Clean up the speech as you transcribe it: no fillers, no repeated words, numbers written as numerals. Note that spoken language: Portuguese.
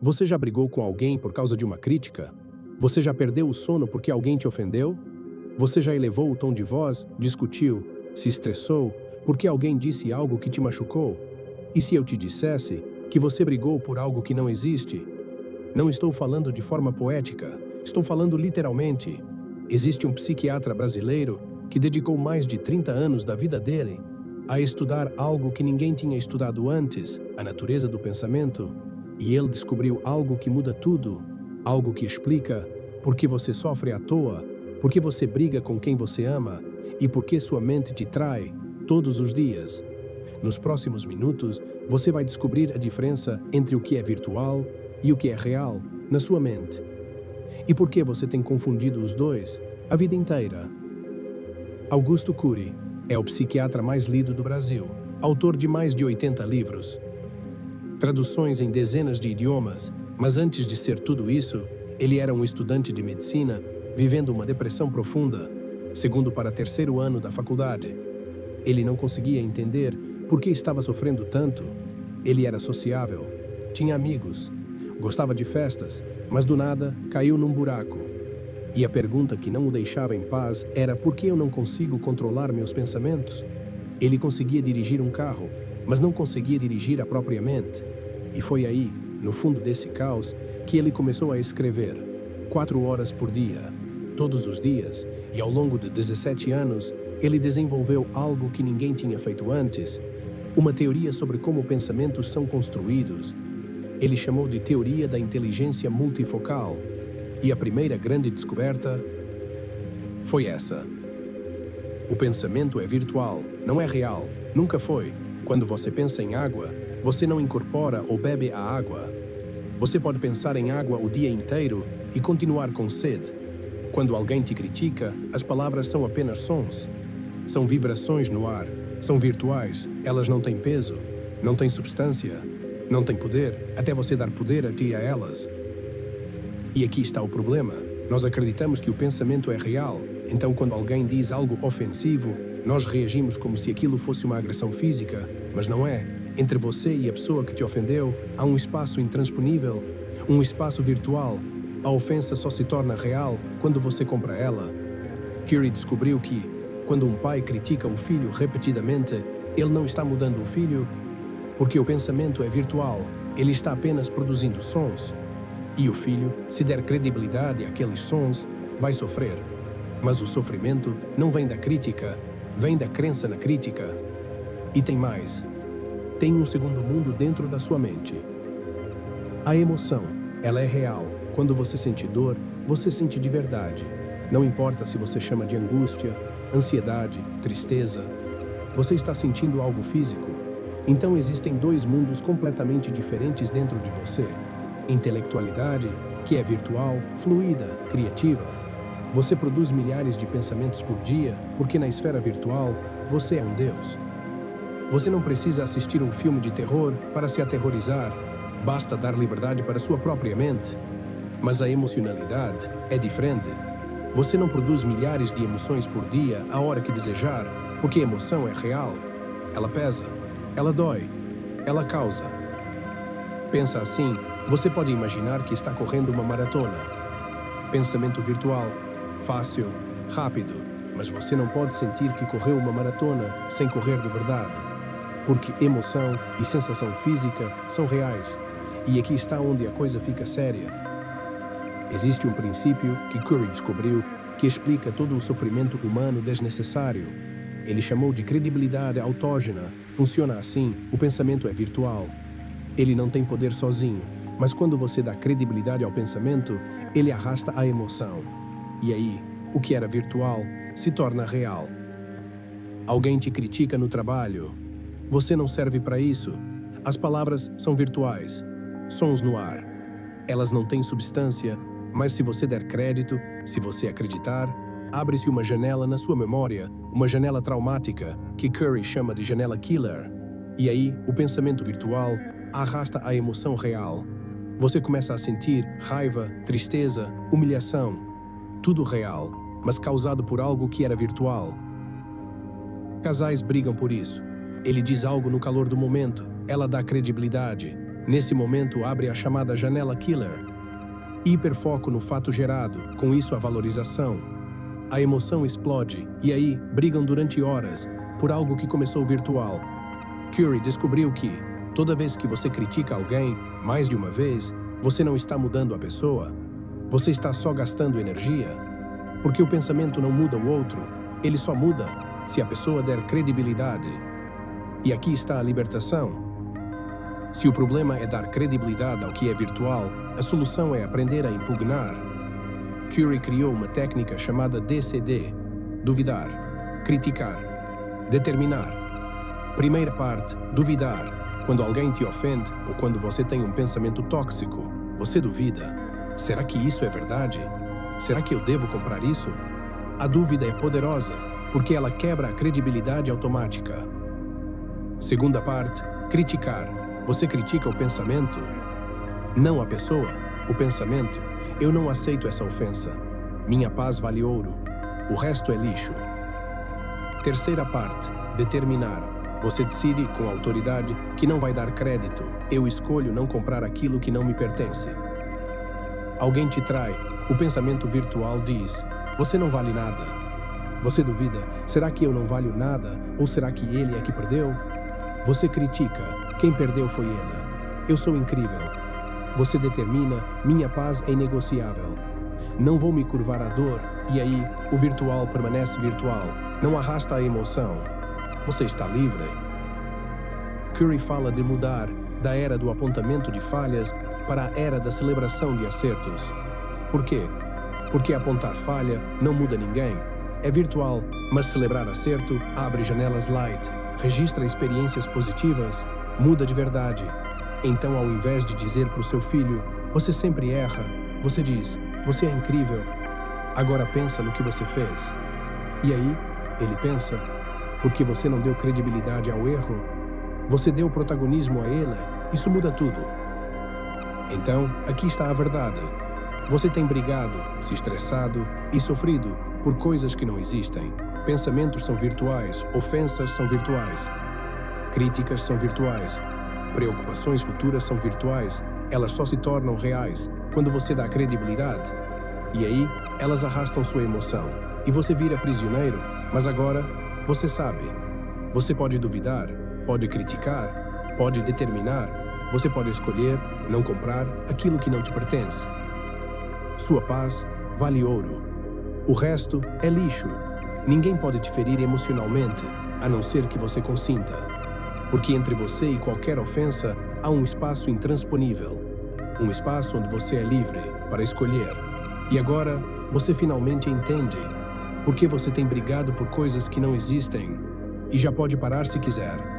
Você já brigou com alguém por causa de uma crítica? Você já perdeu o sono porque alguém te ofendeu? Você já elevou o tom de voz, discutiu, se estressou porque alguém disse algo que te machucou? E se eu te dissesse que você brigou por algo que não existe? Não estou falando de forma poética, estou falando literalmente. Existe um psiquiatra brasileiro que dedicou mais de 30 anos da vida dele a estudar algo que ninguém tinha estudado antes, a natureza do pensamento, e ele descobriu algo que muda tudo, algo que explica por que você sofre à toa, por que você briga com quem você ama e por que sua mente te trai todos os dias. Nos próximos minutos, você vai descobrir a diferença entre o que é virtual e o que é real na sua mente. E por que você tem confundido os dois a vida inteira? Augusto Cury é o psiquiatra mais lido do Brasil, autor de mais de 80 livros, traduções em dezenas de idiomas, mas antes de ser tudo isso, ele era um estudante de medicina vivendo uma depressão profunda, segundo para terceiro ano da faculdade. Ele não conseguia entender por que estava sofrendo tanto. Ele era sociável, tinha amigos, gostava de festas, mas do nada caiu num buraco. E a pergunta que não o deixava em paz era por que eu não consigo controlar meus pensamentos? Ele conseguia dirigir um carro, mas não conseguia dirigir a própria mente. E foi aí, no fundo desse caos, que ele começou a escrever 4 horas por dia, todos os dias, e ao longo de 17 anos, ele desenvolveu algo que ninguém tinha feito antes, uma teoria sobre como pensamentos são construídos. Ele chamou de teoria da inteligência multifocal, e a primeira grande descoberta foi essa. O pensamento é virtual, não é real, nunca foi. Quando você pensa em água, você não incorpora ou bebe a água. Você pode pensar em água o dia inteiro e continuar com sede. Quando alguém te critica, as palavras são apenas sons. São vibrações no ar, são virtuais, elas não têm peso, não têm substância, não têm poder, até você dar poder a ti e a elas. E aqui está o problema. Nós acreditamos que o pensamento é real, então quando alguém diz algo ofensivo, nós reagimos como se aquilo fosse uma agressão física, mas não é. Entre você e a pessoa que te ofendeu, há um espaço intransponível, um espaço virtual. A ofensa só se torna real quando você compra ela. Cury descobriu que, quando um pai critica um filho repetidamente, ele não está mudando o filho, porque o pensamento é virtual, ele está apenas produzindo sons. E o filho, se der credibilidade àqueles sons, vai sofrer. Mas o sofrimento não vem da crítica, vem da crença na crítica. E tem mais. Tem um segundo mundo dentro da sua mente. A emoção, ela é real. Quando você sente dor, você sente de verdade. Não importa se você chama de angústia, ansiedade, tristeza. Você está sentindo algo físico. Então existem 2 mundos completamente diferentes dentro de você. Intelectualidade, que é virtual, fluida, criativa. Você produz milhares de pensamentos por dia, porque na esfera virtual, você é um Deus. Você não precisa assistir um filme de terror para se aterrorizar, basta dar liberdade para sua própria mente. Mas a emocionalidade é diferente. Você não produz milhares de emoções por dia a hora que desejar, porque a emoção é real. Ela pesa, ela dói, ela causa. Pensa assim, você pode imaginar que está correndo uma maratona. Pensamento virtual, fácil, rápido, mas você não pode sentir que correu uma maratona sem correr de verdade. Porque emoção e sensação física são reais. E aqui está onde a coisa fica séria. Existe um princípio que Cury descobriu que explica todo o sofrimento humano desnecessário. Ele chamou de credibilidade autógena. Funciona assim, o pensamento é virtual. Ele não tem poder sozinho, mas quando você dá credibilidade ao pensamento, ele arrasta a emoção. E aí, o que era virtual se torna real. Alguém te critica no trabalho. Você não serve para isso. As palavras são virtuais, sons no ar. Elas não têm substância, mas se você der crédito, se você acreditar, abre-se uma janela na sua memória, uma janela traumática, que Cury chama de janela killer. E aí, o pensamento virtual arrasta a emoção real. Você começa a sentir raiva, tristeza, humilhação. Tudo real, mas causado por algo que era virtual. Casais brigam por isso. Ele diz algo no calor do momento, ela dá credibilidade. Nesse momento, abre a chamada janela killer. Hiperfoco no fato gerado, com isso a valorização. A emoção explode, e aí, brigam durante horas, por algo que começou virtual. Curie descobriu que, toda vez que você critica alguém, mais de uma vez, você não está mudando a pessoa. Você está só gastando energia. Porque o pensamento não muda o outro, ele só muda se a pessoa der credibilidade. E aqui está a libertação. Se o problema é dar credibilidade ao que é virtual, a solução é aprender a impugnar. Curie criou uma técnica chamada DCD: duvidar, criticar, determinar. Primeira parte, duvidar. Quando alguém te ofende ou quando você tem um pensamento tóxico, você duvida. Será que isso é verdade? Será que eu devo comprar isso? A dúvida é poderosa, porque ela quebra a credibilidade automática. Segunda parte, criticar. Você critica o pensamento? Não a pessoa, o pensamento. Eu não aceito essa ofensa. Minha paz vale ouro. O resto é lixo. Terceira parte, determinar. Você decide, com autoridade, que não vai dar crédito. Eu escolho não comprar aquilo que não me pertence. Alguém te trai. O pensamento virtual diz: você não vale nada. Você duvida: será que eu não valho nada? Ou será que ele é que perdeu? Você critica: quem perdeu foi ele. Eu sou incrível. Você determina: minha paz é inegociável. Não vou me curvar à dor. E aí, o virtual permanece virtual. Não arrasta a emoção. Você está livre. Curie fala de mudar da era do apontamento de falhas para a era da celebração de acertos. Por quê? Porque apontar falha não muda ninguém. É virtual, mas celebrar acerto abre janelas light, registra experiências positivas, muda de verdade. Então, ao invés de dizer para o seu filho: você sempre erra, você diz: você é incrível. Agora pensa no que você fez. E aí, ele pensa: porque você não deu credibilidade ao erro, você deu protagonismo a ele. Isso muda tudo. Então, aqui está a verdade. Você tem brigado, se estressado e sofrido por coisas que não existem. Pensamentos são virtuais, ofensas são virtuais, críticas são virtuais, preocupações futuras são virtuais. Elas só se tornam reais quando você dá credibilidade. E aí, elas arrastam sua emoção. E você vira prisioneiro, mas agora, você sabe. Você pode duvidar, pode criticar, pode determinar. Você pode escolher não comprar aquilo que não te pertence. Sua paz vale ouro. O resto é lixo. Ninguém pode te ferir emocionalmente, a não ser que você consinta. Porque entre você e qualquer ofensa há um espaço intransponível. Um espaço onde você é livre para escolher. E agora, você finalmente entende por que você tem brigado por coisas que não existem. E já pode parar se quiser.